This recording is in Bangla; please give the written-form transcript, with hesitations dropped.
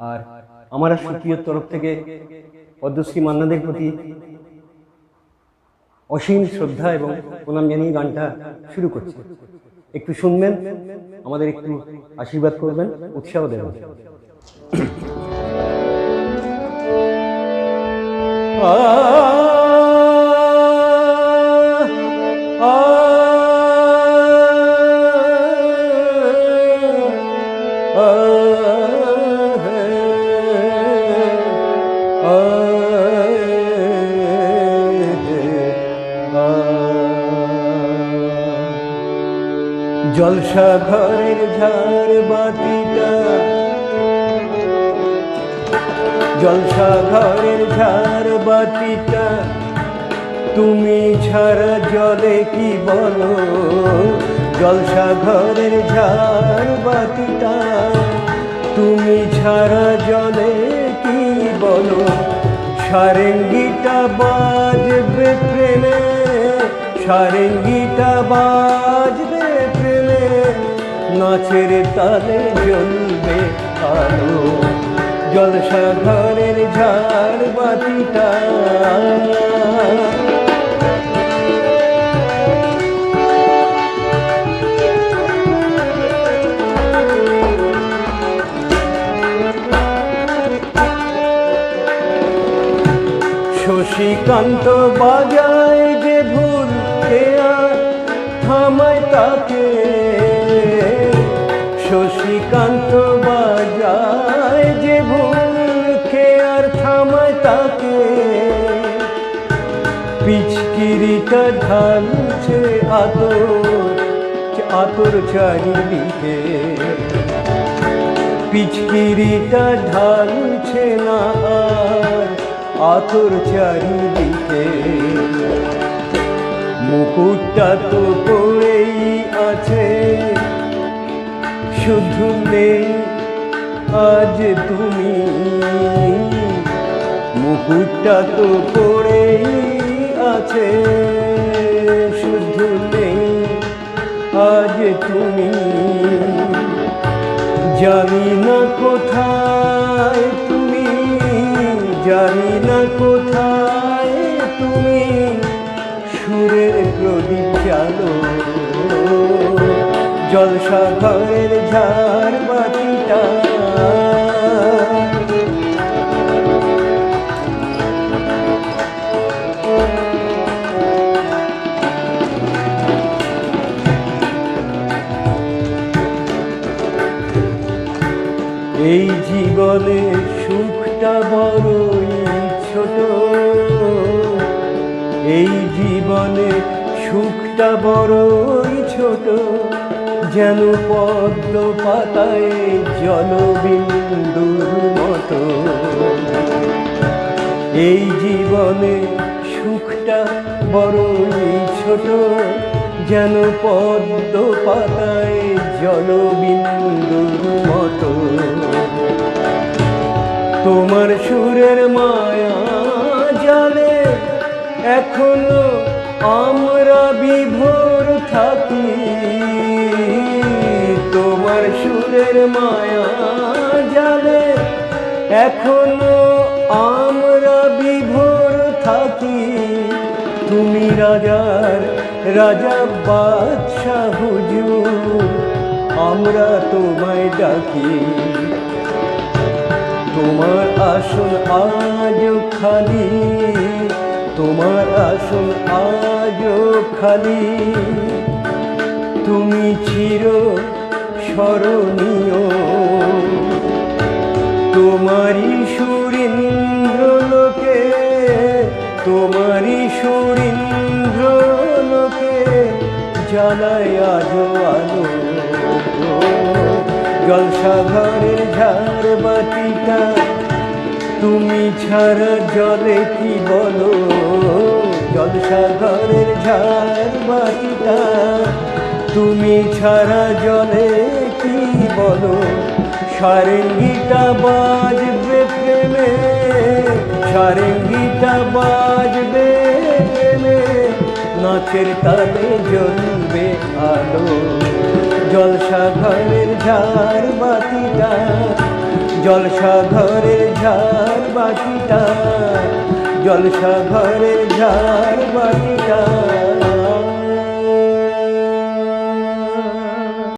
আর আমার সুপ্রিয়র তরফ থেকে পদ্মশ্রী মান্নাদের প্রতি অসীম শ্রদ্ধা এবং প্রণাম জানিয়ে গানটা শুরু করছি। একটু শুনবেন, আমাদের একটু আশীর্বাদ করবেন, উৎসাহ দেবেন। জলসা ঘরের ঝাড় বাতিটা, জলসা ঘরের ঝাড় বাতিটা তুমি ছাড়া জলে কি বলো। জলসা ঘরের ঝাড় বাতিটা তুমি ছাড়া জলে কি বলো। সারেঙ্গিটা বাজবে প্রেমে, সারেঙ্গিটা বাজবে প্রেমে, নাচের তালে জ্বলবে আলো। জলসা ঘরের ঝাড় বাতিটা শশীকান্ত বাজায় যে ভুল, কে আর থামায় তাকে। শশীকান্ত বাজায় যে ভুল, কে আর থামায় তাকে। পিচকিরিটা ঢালছে আতর, আতর চারিদিকে। পিচকিরিটা ঢালছে না আর আতর চারিদিকে। মুকুটটা তো পড়েই আছে, শুধু নেই আজ তুমি। মুকুটটা তো পড়েই আছে, শুধু নেই আজ তুমি। জানি না কোথায় তুমি, জানি না কোথায় তুমি, সুরের প্রদীপ জালো। জলসা ঘরের ঝাড় বাতিটা এই জীবনে সুখটা বড়ই ছোট। এই জীবনে সুখটা বড়ই ছোট, যেন পদ্ম পাতায় জলবিন্দুর মতো। এই জীবনে সুখটা বড়ই ছোট, যেন পদ্ম পাতায় জলবিন্দুর মতো। তোমার সুরের মায়া জালে এখনো আমরা বিভোর থাকি। তোমার সুরের মায়া জালে এখনো আমরা বিভোর থাকি। তুমি রাজার রাজা বাদশাহ হুজুর, আমরা তোমায় ডাকি। তোমার আসন আজও খালি, তোমার আসন আজও খালি। তুমি চির স্মরণীয়, তোমারই সুরেন্দ্র লোকে, তোমারই সুরেন্দ্র লোকে জ্বালায় আজও আলো। জলসা ঘরের ঝাড় বাতিটা তুমি ছাড়া জলে কি বলো। জলসা ঘরের ঝাড় বাতিটা তুমি ছাড়া জলে কি বলো। সারেঙ্গিটা বাজবে প্রেমে, সারেঙ্গিটা বাজবে প্রেমে, নাচের তালে জ্বলবে আলো। জলসা ঘরের ঝাড় বাতিটা জলসা ঘরের ঝাড় বাতিটা, জলসা ঘরের ঝাড় বাতিটা